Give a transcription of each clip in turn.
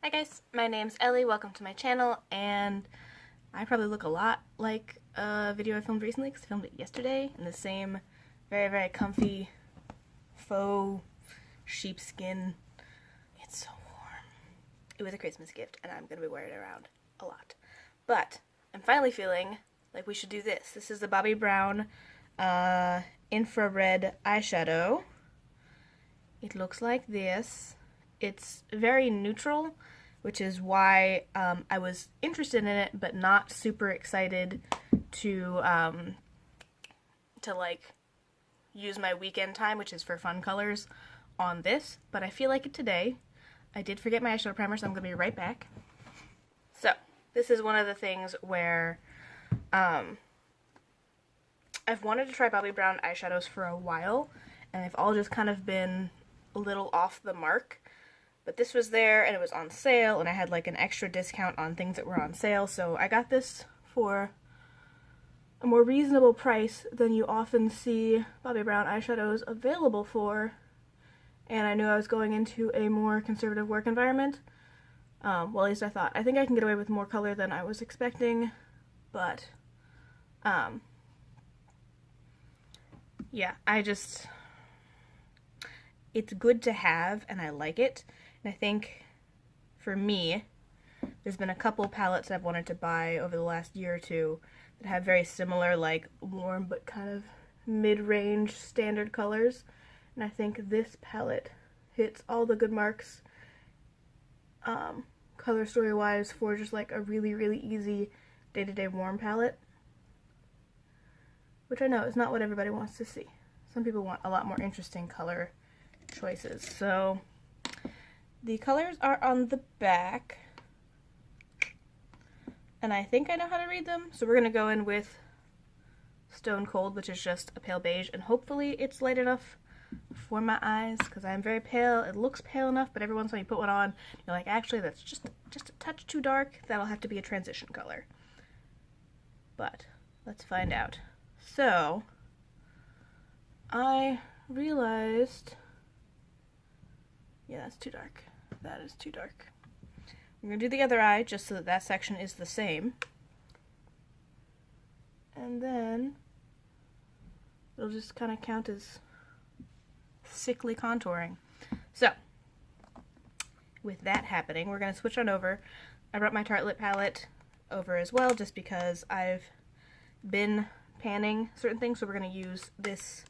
Hi guys, my name's Ellie, welcome to my channel, and I probably look a lot like a video I filmed recently because I filmed it yesterday in the same very comfy faux sheepskin. It's so warm. It was a Christmas gift and I'm going to be wearing it around a lot. But I'm finally feeling like we should do this. This is the Bobbi Brown Infra-red eyeshadow. It looks like this. It's very neutral, which is why I was interested in it, but not super excited to like use my weekend time, which is for fun colors, on this. But I feel like it today. I did forget my eyeshadow primer, so I'm gonna be right back. So this is one of the things where I've wanted to try Bobbi Brown eyeshadows for a while, and they've all just kind of been a little off the mark. But this was there and it was on sale and I had like an extra discount on things that were on sale, so I got this for a more reasonable price than you often see Bobbi Brown eyeshadows available for, and I knew I was going into a more conservative work environment. Well, at least I thought. I think I can get away with more color than I was expecting, but yeah, it's good to have and I like it. And I think, for me, there's been a couple palettes I've wanted to buy over the last year or two that have very similar, like, warm but kind of mid-range standard colors. And I think this palette hits all the good marks, color story-wise, for just, like, a really easy day-to-day warm palette. Which I know is not what everybody wants to see. Some people want a lot more interesting color choices. So the colors are on the back, and I think I know how to read them, so we're going to go in with Stone Cold, which is just a pale beige, and hopefully it's light enough for my eyes, because I'm very pale. It looks pale enough, but every once in a while you put one on, you're like, actually that's just a touch too dark. That'll have to be a transition color. But let's find out. So I realized, yeah, that's too dark. That is too dark. I'm going to do the other eye just so that that section is the same. And then it'll just kind of count as sickly contouring. So, with that happening, we're going to switch on over. I brought my Tartelette palette over as well just because I've been panning certain things, so we're going to use this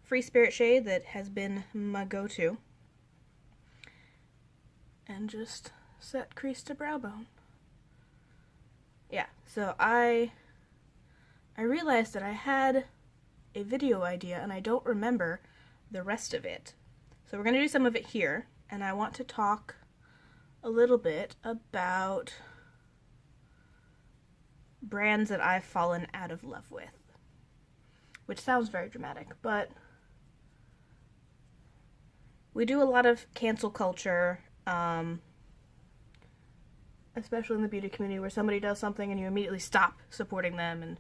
Free Spirit shade that has been my go-to. And just set crease to brow bone. Yeah, so I realized that I had a video idea and I don't remember the rest of it. So we're going to do some of it here, and I want to talk a little bit about brands that I've fallen out of love with. Which sounds very dramatic, but we do a lot of cancel culture, especially in the beauty community, where somebody does something and you immediately stop supporting them and,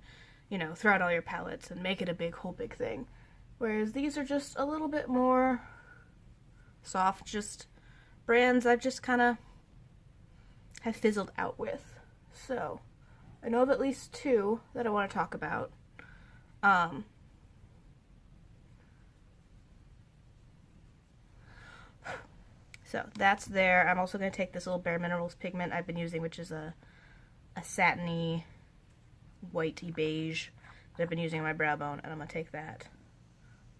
you know, throw out all your palettes and make it a whole big thing. Whereas these are just a little bit more soft, just brands I've just kind of have fizzled out with. So, I know of at least two that I want to talk about. So that's there. I'm also going to take this little Bare Minerals pigment I've been using, which is a satiny, whitey beige that I've been using on my brow bone, and I'm going to take that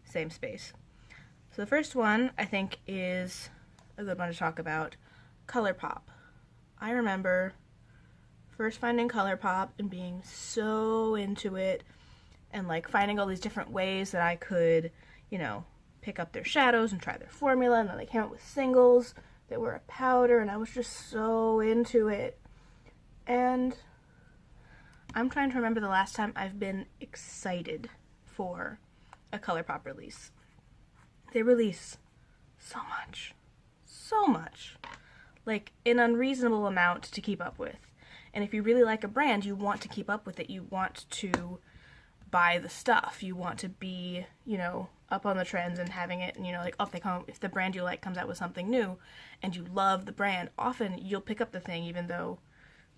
same space. So the first one, I think, is a good one to talk about, ColourPop. I remember first finding ColourPop and being so into it, and like finding all these different ways that I could, you know, pick up their shadows and try their formula, and then they came out with singles that were a powder, and I was just so into it. And I'm trying to remember the last time I've been excited for a ColourPop release. They release so much, like an unreasonable amount to keep up with. And if you really like a brand, you want to keep up with it. You want to buy the stuff. You want to be, you know, up on the trends and having it, and, you know, like, if the brand you like comes out with something new and you love the brand, often you'll pick up the thing even though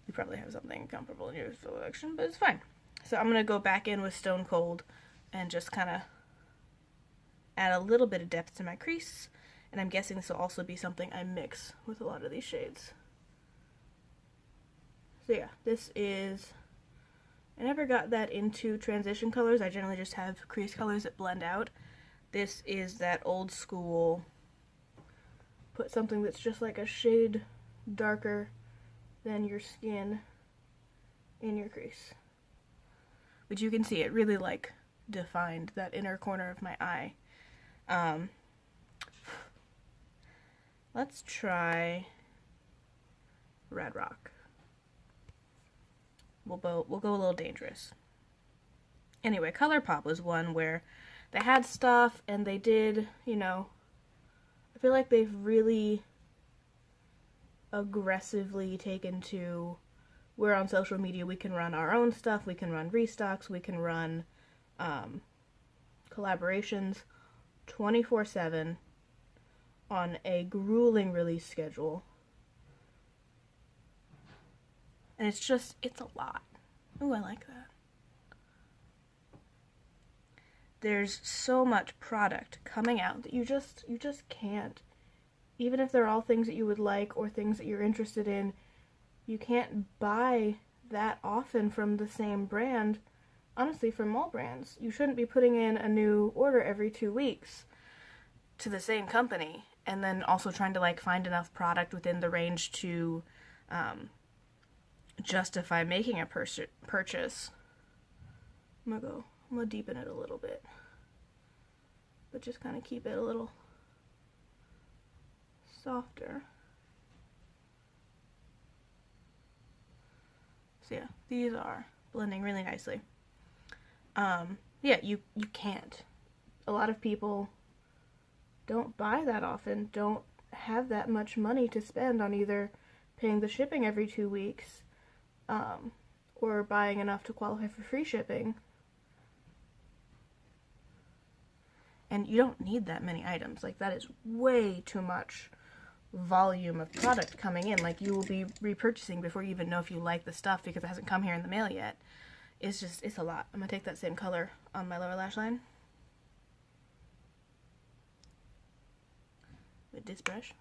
you probably have something comparable in your selection, but it's fine. So I'm going to go back in with Stone Cold and just kind of add a little bit of depth to my crease, and I'm guessing this will also be something I mix with a lot of these shades. So yeah, this is, I never got that into transition colors. I generally just have crease colors that blend out. This is that old school, put something that's just like a shade darker than your skin in your crease. But you can see it really like defined that inner corner of my eye. Let's try Red Rock. We'll go a little dangerous. Anyway, ColourPop was one where they had stuff and they did, you know, I feel like they've really aggressively taken to, we're on social media, we can run our own stuff, we can run restocks, we can run collaborations 24/7 on a grueling release schedule. And it's a lot. Ooh, I like that. There's so much product coming out that you just can't. Even if they're all things that you would like or things that you're interested in, you can't buy that often from the same brand. Honestly, from all brands. You shouldn't be putting in a new order every 2 weeks to the same company and then also trying to like find enough product within the range to justify making a purchase. I'm gonna deepen it a little bit, but just kind of keep it a little softer. So yeah, these are blending really nicely. Yeah, you can't. A lot of people don't buy that often, don't have that much money to spend on either paying the shipping every 2 weeks, or buying enough to qualify for free shipping. And you don't need that many items. Like, that is way too much volume of product coming in. Like, you will be repurchasing before you even know if you like the stuff because it hasn't come here in the mail yet. It's a lot. I'm gonna take that same color on my lower lash line with this brush.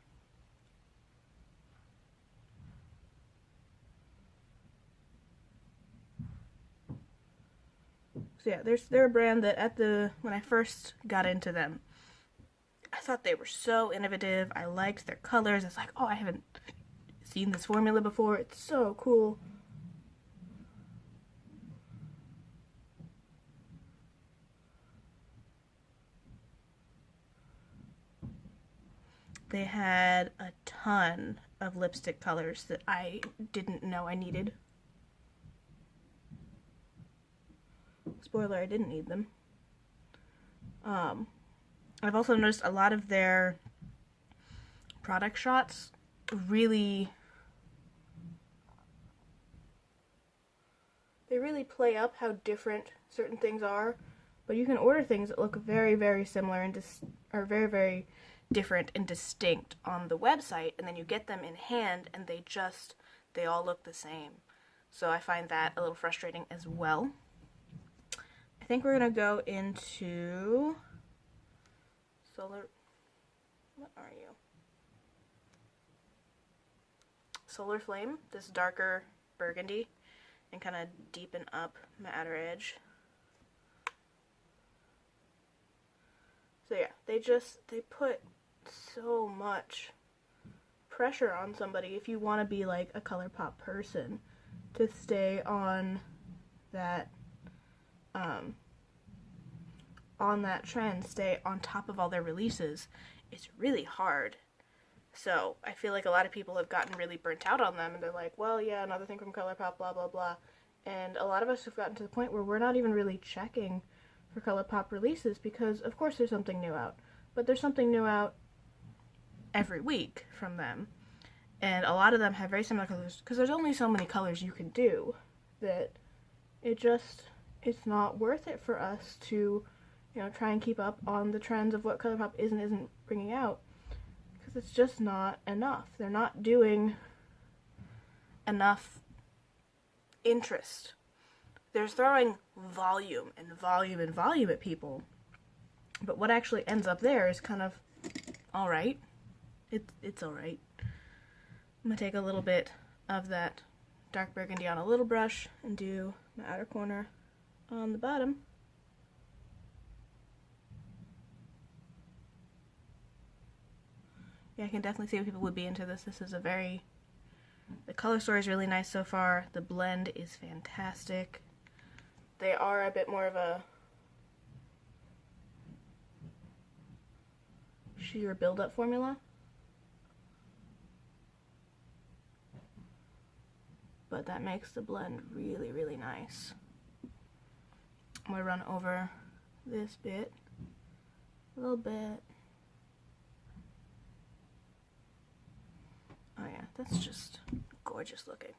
So yeah, they're a brand that when I first got into them, I thought they were so innovative. I liked their colors. It's like, oh, I haven't seen this formula before. It's so cool. They had a ton of lipstick colors that I didn't know I needed. Spoiler, I didn't need them. I've also noticed a lot of their product shots really play up how different certain things are, but you can order things that look very, very similar and are very, very different and distinct on the website, and then you get them in hand and they all look the same. So I find that a little frustrating as well. I think we're gonna go into what are you? Solar Flame, this darker burgundy, and kind of deepen up my outer edge. So yeah, they put so much pressure on somebody if you want to be like a ColourPop person to stay on that trend, stay on top of all their releases. It's really hard. So I feel like a lot of people have gotten really burnt out on them, and they're like, well, yeah, another thing from ColourPop, blah, blah, blah. And a lot of us have gotten to the point where we're not even really checking for ColourPop releases because, of course, there's something new out. But there's something new out every week from them. And a lot of them have very similar colors because there's only so many colors you can do that it's not worth it for us to you know, try and keep up on the trends of what ColourPop is and isn't bringing out, because it's just not enough. They're not doing enough interest. They're throwing volume and volume and volume at people, but what actually ends up there is kind of alright. It's alright. I'm going to take a little bit of that dark burgundy on a little brush and do my outer corner on the bottom. Yeah, I can definitely see what people would be into this. This is a very... The color story is really nice so far. The blend is fantastic. They are a bit more of a sheer build-up formula. But that makes the blend really, really nice. I'm going to run over this bit a little bit. Oh yeah, that's just gorgeous looking.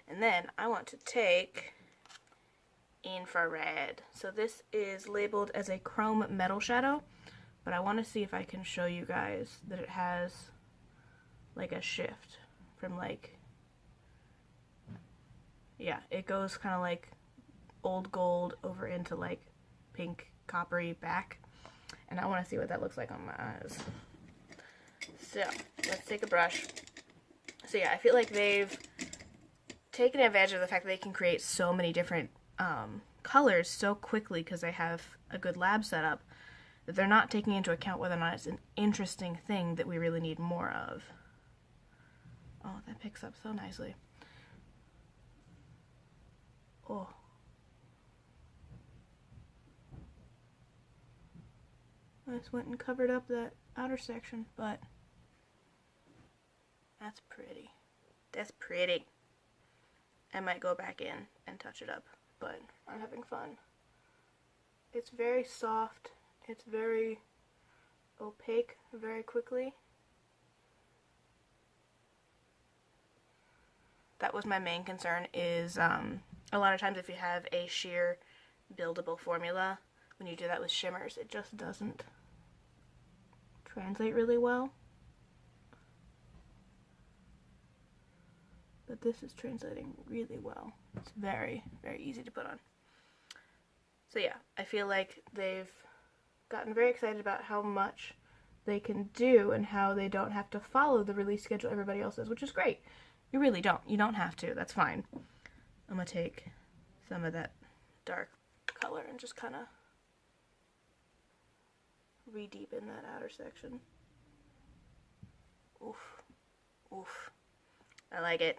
And then I want to take Infra-red. So this is labeled as a chrome metal shadow, but I want to see if I can show you guys that it has like a shift from like, yeah, it goes kind of like old gold over into like pink coppery back, and I want to see what that looks like on my eyes. So let's take a brush. So yeah, I feel like they've taken advantage of the fact that they can create so many different colors so quickly because they have a good lab setup, that they're not taking into account whether or not it's an interesting thing that we really need more of. Oh, that picks up so nicely. Oh. I just went and covered up that outer section, but that's pretty. That's pretty. I might go back in and touch it up, but I'm having fun. It's very soft. It's very opaque very quickly. That was my main concern, is a lot of times if you have a sheer buildable formula, when you do that with shimmers, it just doesn't translate really well. But this is translating really well. It's very, very easy to put on. So yeah, I feel like they've gotten very excited about how much they can do and how they don't have to follow the release schedule everybody else does, which is great. You really don't. You don't have to. That's fine. I'm going to take some of that dark color and just kind of re-deepen that outer section. Oof. Oof. I like it.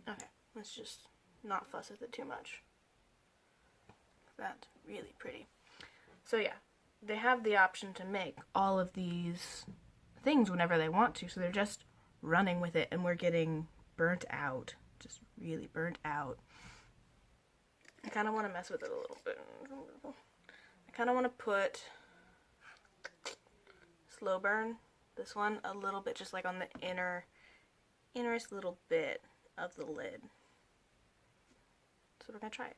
Okay, let's just not fuss with it too much. That's really pretty. So yeah, they have the option to make all of these things whenever they want to, so they're just running with it, and we're getting burnt out. Just really burnt out. I kind of want to mess with it a little bit. I kind of want to put slow burn this one a little bit, just like on the innerest little bit of the lid. So we're gonna try it.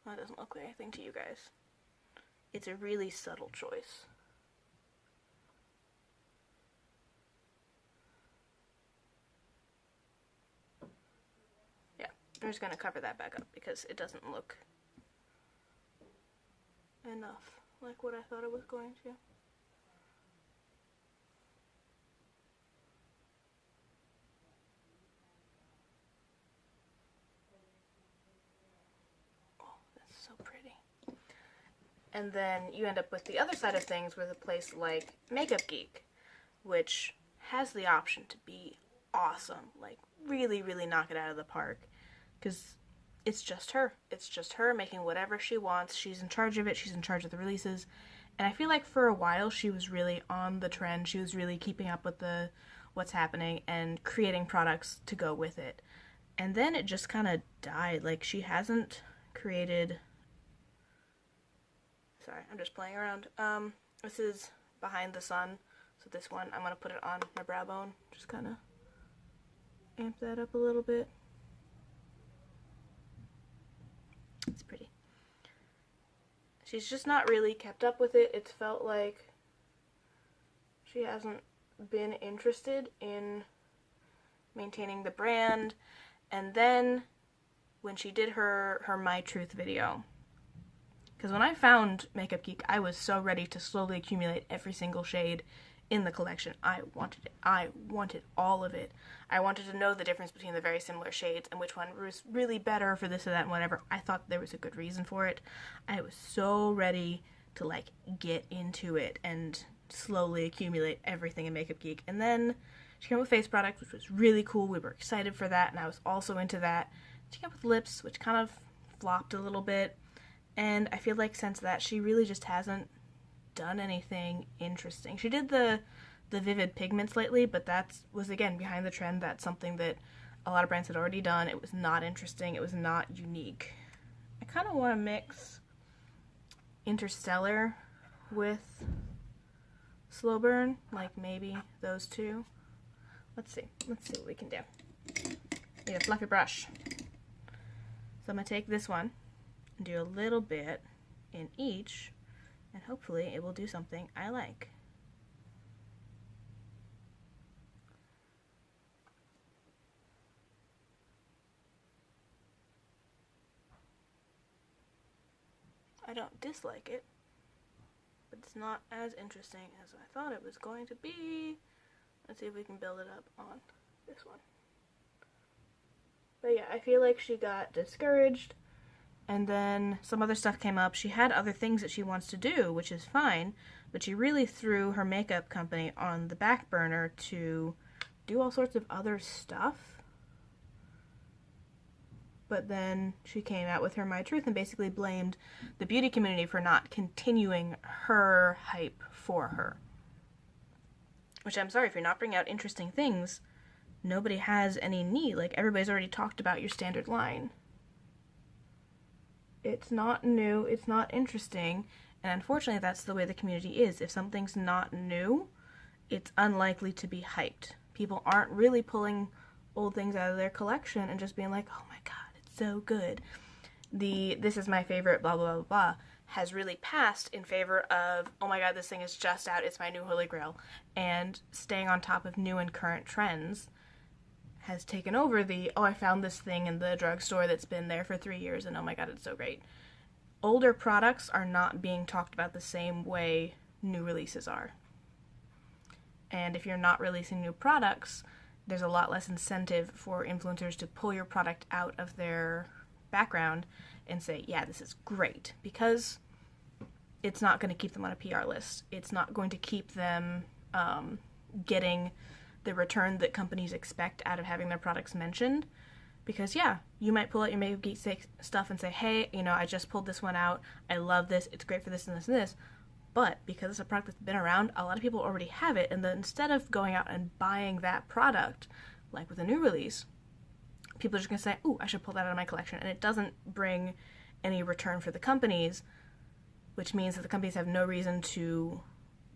Well, it doesn't look like anything to you guys. It's a really subtle choice. Yeah, I'm just gonna cover that back up because it doesn't look enough like what I thought it was going to. Oh, that's so pretty. And then you end up with the other side of things with a place like Makeup Geek, which has the option to be awesome, like really, really knock it out of the park, because it's just her. It's just her making whatever she wants. She's in charge of it. She's in charge of the releases. And I feel like for a while she was really on the trend. She was really keeping up with what's happening and creating products to go with it. And then it just kind of died. Like, she hasn't created... Sorry, I'm just playing around. This is Behind the Sun. So this one, I'm going to put it on my brow bone. Just kind of amp that up a little bit. It's pretty. She's just not really kept up with it. It's felt like she hasn't been interested in maintaining the brand. And then when she did her My Truth video, because when I found Makeup Geek, I was so ready to slowly accumulate every single shade in the collection. I wanted it. I wanted all of it. I wanted to know the difference between the very similar shades and which one was really better for this or that and whatever. I thought there was a good reason for it. I was so ready to, like, get into it and slowly accumulate everything in Makeup Geek. And then she came up with face products, which was really cool. We were excited for that, and I was also into that. She came up with lips, which kind of flopped a little bit. And I feel like since that, she really just hasn't done anything interesting. She did the vivid pigments lately, but that was, again, behind the trend. That's something that a lot of brands had already done. It was not interesting. It was not unique. I kind of want to mix Interstellar with Slow Burn, like maybe those two. Let's see what we can do. Need a fluffy brush. So I'm going to take this one and do a little bit in each, and hopefully it will do something I like. I don't dislike it, but it's not as interesting as I thought it was going to be. Let's see if we can build it up on this one. But yeah, I feel like she got discouraged, and then some other stuff came up. She had other things that she wants to do, which is fine, but she really threw her makeup company on the back burner to do all sorts of other stuff. But then she came out with her My Truth and basically blamed the beauty community for not continuing her hype for her. Which, I'm sorry, if you're not bringing out interesting things, nobody has any need. Like, everybody's already talked about your standard line. It's not new, it's not interesting, and unfortunately that's the way the community is. If something's not new, it's unlikely to be hyped. People aren't really pulling old things out of their collection and just being like, oh my god, it's so good. This is my favorite blah blah blah blah has really passed in favor of, oh my god, this thing is just out, it's my new holy grail. And staying on top of new and current trends has taken over the, oh, I found this thing in the drugstore that's been there for 3 years and oh my god, it's so great. Older products are not being talked about the same way new releases are. And if you're not releasing new products, there's a lot less incentive for influencers to pull your product out of their background and say, yeah, this is great, because it's not going to keep them on a PR list. It's not going to keep them getting the return that companies expect out of having their products mentioned. Because, yeah, you might pull out your Makeup Geek stuff and say, hey, you know, I just pulled this one out. I love this. It's great for this and this and this. But because it's a product that's been around, a lot of people already have it. And then instead of going out and buying that product, like with a new release, people are just going to say, ooh, I should pull that out of my collection. And it doesn't bring any return for the companies, which means that the companies have no reason to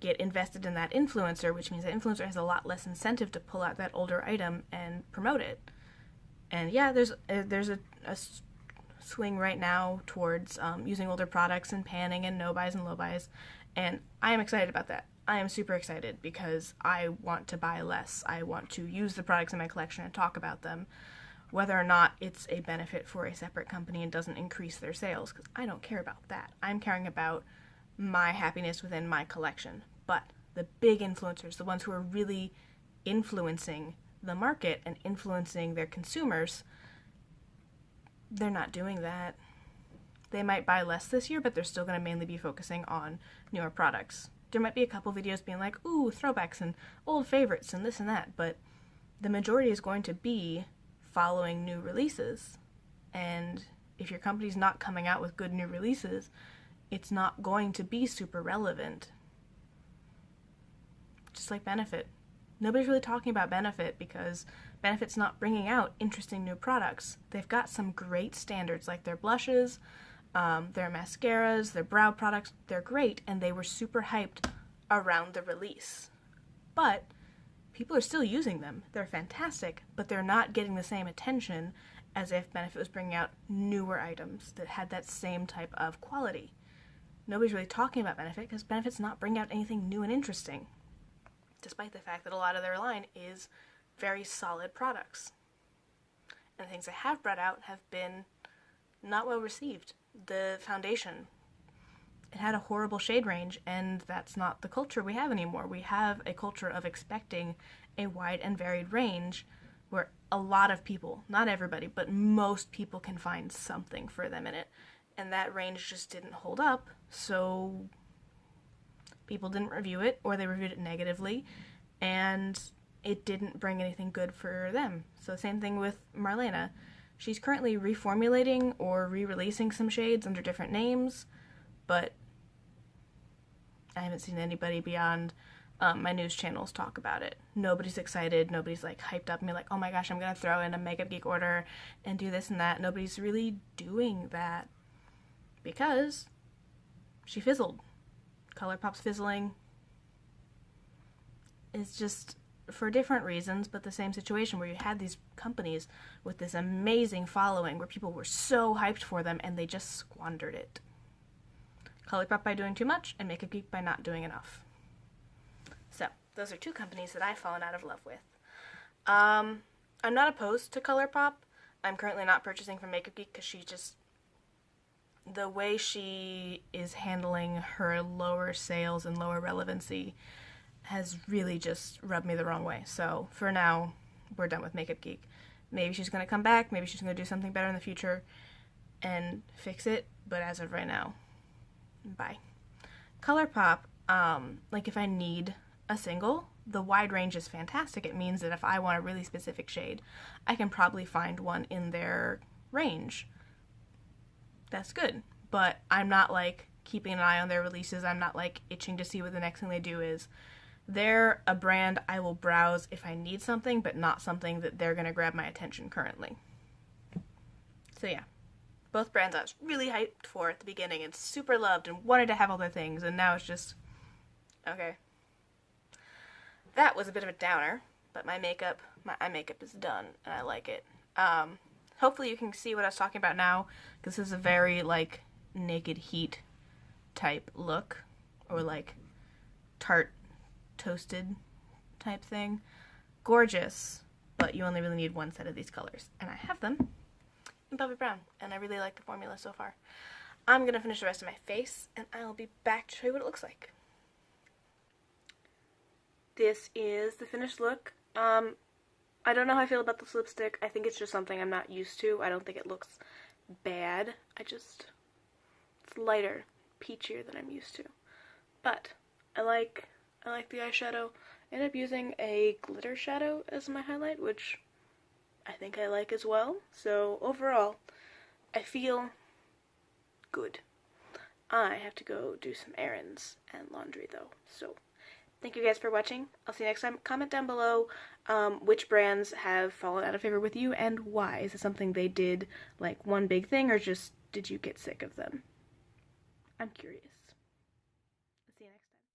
get invested in that influencer, which means the influencer has a lot less incentive to pull out that older item and promote it. And yeah, there's a swing right now towards using older products and panning and no buys and low buys, and I am excited about that. I am super excited because I want to buy less. I want to use the products in my collection and talk about them, whether or not it's a benefit for a separate company and doesn't increase their sales, because I don't care about that. I'm caring about my happiness within my collection. But the big influencers, the ones who are really influencing the market and influencing their consumers, they're not doing that. They might buy less this year, but they're still going to mainly be focusing on newer products. There might be a couple videos being like, ooh, throwbacks and old favorites and this and that, but the majority is going to be following new releases. And if your company's not coming out with good new releases, it's not going to be super relevant. Just like Benefit. Nobody's really talking about Benefit because Benefit's not bringing out interesting new products. They've got some great standards, like their blushes, their mascaras, their brow products. They're great, and they were super hyped around the release. But people are still using them. They're fantastic, but they're not getting the same attention as if Benefit was bringing out newer items that had that same type of quality. Nobody's really talking about Benefit because Benefit's not bringing out anything new and interesting, despite the fact that a lot of their line is very solid products. And the things they have brought out have been not well received. The foundation, it had a horrible shade range, and that's not the culture we have anymore. We have a culture of expecting a wide and varied range where a lot of people, not everybody, but most people can find something for them in it. And that range just didn't hold up, so people didn't review it, or they reviewed it negatively, and it didn't bring anything good for them. So same thing with Marlena. She's currently reformulating or re-releasing some shades under different names, but I haven't seen anybody beyond my news channels talk about it. Nobody's excited. Nobody's like hyped up and be like, oh my gosh, I'm gonna throw in a Makeup Geek order and do this and that. Nobody's really doing that because she fizzled. ColourPop's fizzling. It's just for different reasons, but the same situation where you had these companies with this amazing following where people were so hyped for them and they just squandered it. ColourPop by doing too much, and Makeup Geek by not doing enough. So, those are two companies that I've fallen out of love with. I'm not opposed to ColourPop. I'm currently not purchasing from Makeup Geek because the way she is handling her lower sales and lower relevancy has really just rubbed me the wrong way. So, for now, we're done with Makeup Geek. Maybe she's going to come back, maybe she's going to do something better in the future and fix it, but as of right now, bye. ColourPop, like if I need a single, the wide range is fantastic. It means that if I want a really specific shade, I can probably find one in their range. That's good. But I'm not like keeping an eye on their releases. I'm not like itching to see what the next thing they do is. They're a brand I will browse if I need something, but not something that they're going to grab my attention currently. So yeah. Both brands I was really hyped for at the beginning and super loved and wanted to have all their things, and now it's just, okay. That was a bit of a downer, but my eye makeup is done, and I like it. Hopefully you can see what I was talking about now, because this is a very, like, naked heat type look, or, like, tart toasted type thing. Gorgeous, but you only really need one set of these colors, and I have them in Bobbi Brown, and I really like the formula so far. I'm going to finish the rest of my face, and I'll be back to show you what it looks like. This is the finished look. I don't know how I feel about this lipstick. I think it's just something I'm not used to. I don't think it looks bad. It's lighter, peachier than I'm used to. But I like the eyeshadow. I ended up using a glitter shadow as my highlight, which I think I like as well. So overall, I feel good. I have to go do some errands and laundry though. So thank you guys for watching. I'll see you next time. Comment down below which brands have fallen out of favor with you and why. Is it something they did like one big thing, or just did you get sick of them? I'm curious.